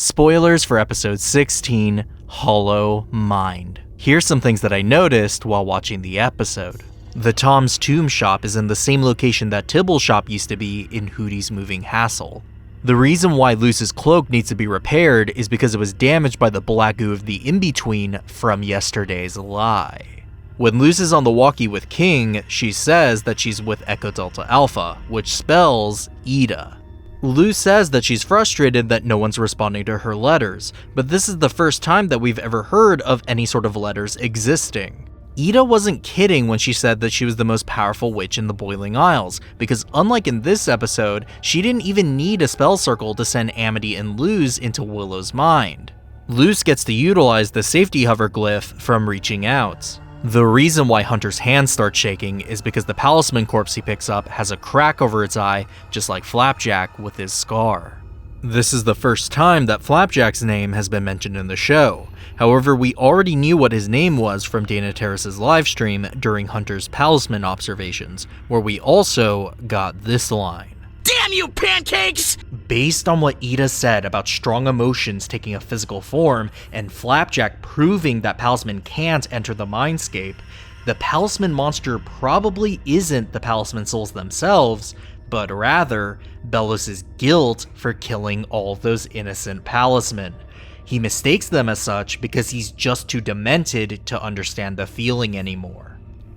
Spoilers for episode 16, Hollow Mind. Here's some things that I noticed while watching the episode. The Tom's Tomb shop is in the same location that Tibble's shop used to be in Hooty's Moving Hassle. The reason why Luce's cloak needs to be repaired is because it was damaged by the black goo of the in-between from yesterday's lie. When Luce is on the walkie with King, she says that she's with Echo Delta Alpha, which spells Ida. Luce says that she's frustrated that no one's responding to her letters, but this is the first time that we've ever heard of any sort of letters existing. Ida wasn't kidding when she said that she was the most powerful witch in the Boiling Isles, because unlike in this episode, she didn't even need a spell circle to send Amity and Luce into Willow's mind. Luce gets to utilize the safety hover glyph from reaching out. The reason why Hunter's hands start shaking is because the Palisman corpse he picks up has a crack over its eye, just like Flapjack with his scar. This is the first time that Flapjack's name has been mentioned in the show. However, we already knew what his name was from Dana Terrace's livestream during Hunter's Palisman observations, where we also got this line. Damn you, pancakes! Based on what Ida said about strong emotions taking a physical form, and Flapjack proving that Palisman can't enter the mindscape, the Palisman monster probably isn't the Palisman souls themselves, but rather Belos' guilt for killing all those innocent Palisman. He mistakes them as such because he's just too demented to understand the feeling anymore.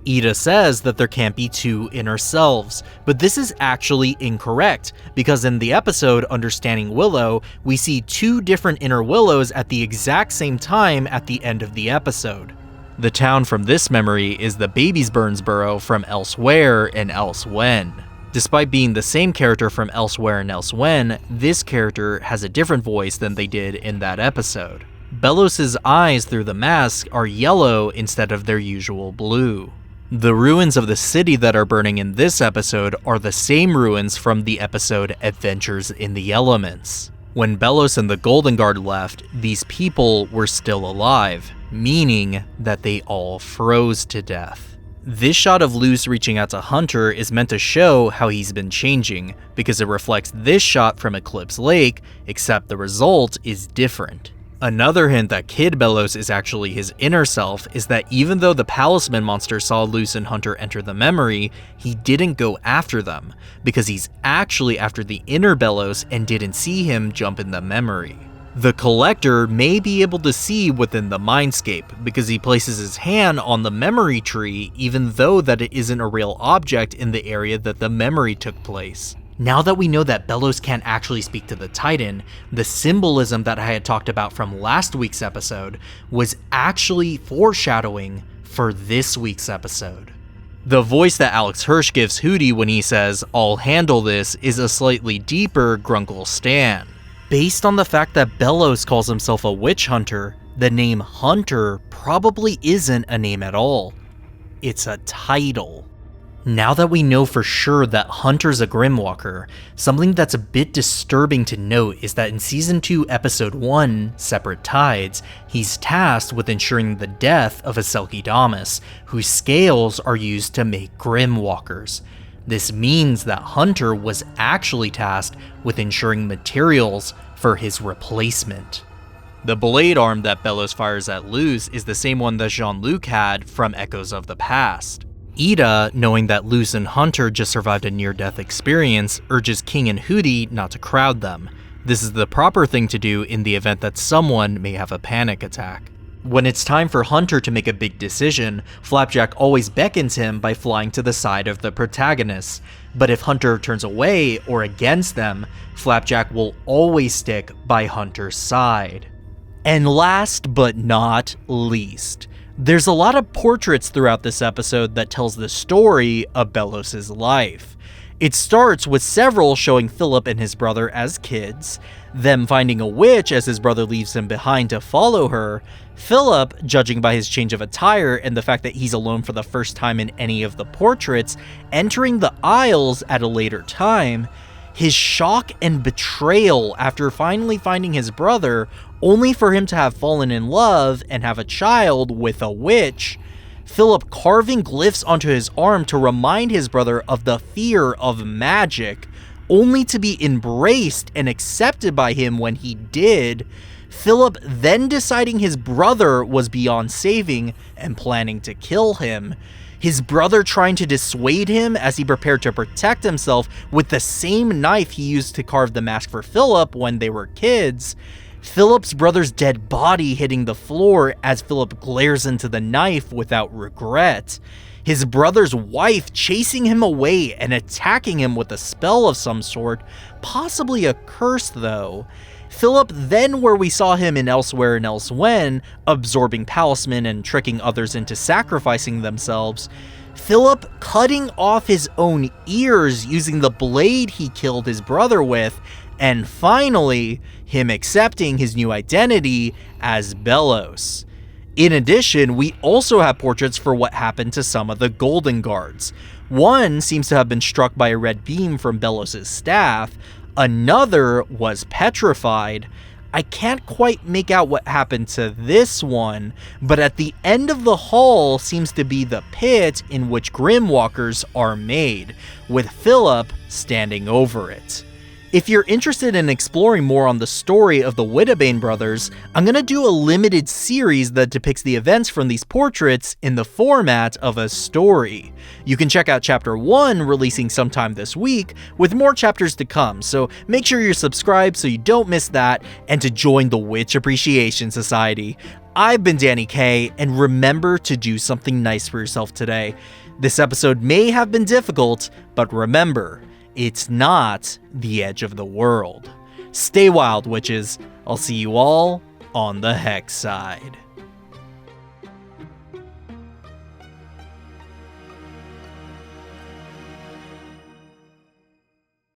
Ida says that there can't be two inner selves, but this is actually incorrect, because in the episode Understanding Willow, we see two different inner Willows at the exact same time at the end of the episode. The town from this memory is the Babysburnsboro from Elsewhere and Elsewhen. Despite being the same character from Elsewhere and Elsewhen, this character has a different voice than they did in that episode. Belos' eyes through the mask are yellow instead of their usual blue. The ruins of the city that are burning in this episode are the same ruins from the episode Adventures in the Elements. When Belos and the Golden Guard left, these people were still alive, meaning that they all froze to death. This shot of Luce reaching out to Hunter is meant to show how he's been changing, because it reflects this shot from Eclipse Lake, except the result is different. Another hint that Kid Belos is actually his inner self is that even though the Palisman monster saw Luce and Hunter enter the memory, he didn't go after them, because he's actually after the inner Belos and didn't see him jump in the memory. The Collector may be able to see within the mindscape, because he places his hand on the memory tree even though that it isn't a real object in the area that the memory took place. Now that we know that Belos can't actually speak to the Titan, the symbolism that I had talked about from last week's episode was actually foreshadowing for this week's episode. The voice that Alex Hirsch gives Hooty when he says, "I'll handle this," is a slightly deeper Grunkle Stan. Based on the fact that Belos calls himself a witch hunter, the name Hunter probably isn't a name at all. It's a title. Now that we know for sure that Hunter's a Grimwalker, something that's a bit disturbing to note is that in Season 2, Episode 1, Separate Tides, he's tasked with ensuring the death of a Selkie-Damus, whose scales are used to make Grimwalkers. This means that Hunter was actually tasked with ensuring materials for his replacement. The blade arm that Belos fires at Luce is the same one that Jean-Luc had from Echoes of the Past. Ida, knowing that Luce and Hunter just survived a near-death experience, urges King and Hooty not to crowd them. This is the proper thing to do in the event that someone may have a panic attack. When it's time for Hunter to make a big decision, Flapjack always beckons him by flying to the side of the protagonists. But if Hunter turns away or against them, Flapjack will always stick by Hunter's side. And last but not least, there's a lot of portraits throughout this episode that tells the story of Belos' life. It starts with several showing Philip and his brother as kids, them finding a witch as his brother leaves him behind to follow her, Philip, judging by his change of attire and the fact that he's alone for the first time in any of the portraits, entering the aisles at a later time, his shock and betrayal after finally finding his brother, only for him to have fallen in love and have a child with a witch, Philip carving glyphs onto his arm to remind his brother of the fear of magic, only to be embraced and accepted by him when he did, Philip then deciding his brother was beyond saving and planning to kill him. His brother trying to dissuade him as he prepared to protect himself with the same knife he used to carve the mask for Philip when they were kids. Philip's brother's dead body hitting the floor as Philip glares into the knife without regret. His brother's wife chasing him away and attacking him with a spell of some sort, possibly a curse though. Philip then where we saw him in Elsewhere and Elsewhen, absorbing palisman and tricking others into sacrificing themselves. Philip cutting off his own ears using the blade he killed his brother with, and finally, him accepting his new identity as Bellows. In addition, we also have portraits for what happened to some of the Golden Guards. One seems to have been struck by a red beam from Bellows' staff, another was petrified. I can't quite make out what happened to this one, but at the end of the hall seems to be the pit in which Grimwalkers are made, with Philip standing over it. If you're interested in exploring more on the story of the Wittebane brothers, I'm going to do a limited series that depicts the events from these portraits in the format of a story. You can check out Chapter 1 releasing sometime this week, with more chapters to come, so make sure you're subscribed so you don't miss that, and to join the Witch Appreciation Society. I've been Danny K, and remember to do something nice for yourself today. This episode may have been difficult, but remember, it's not the edge of the world. Stay wild, witches. I'll see you all on the Hex side.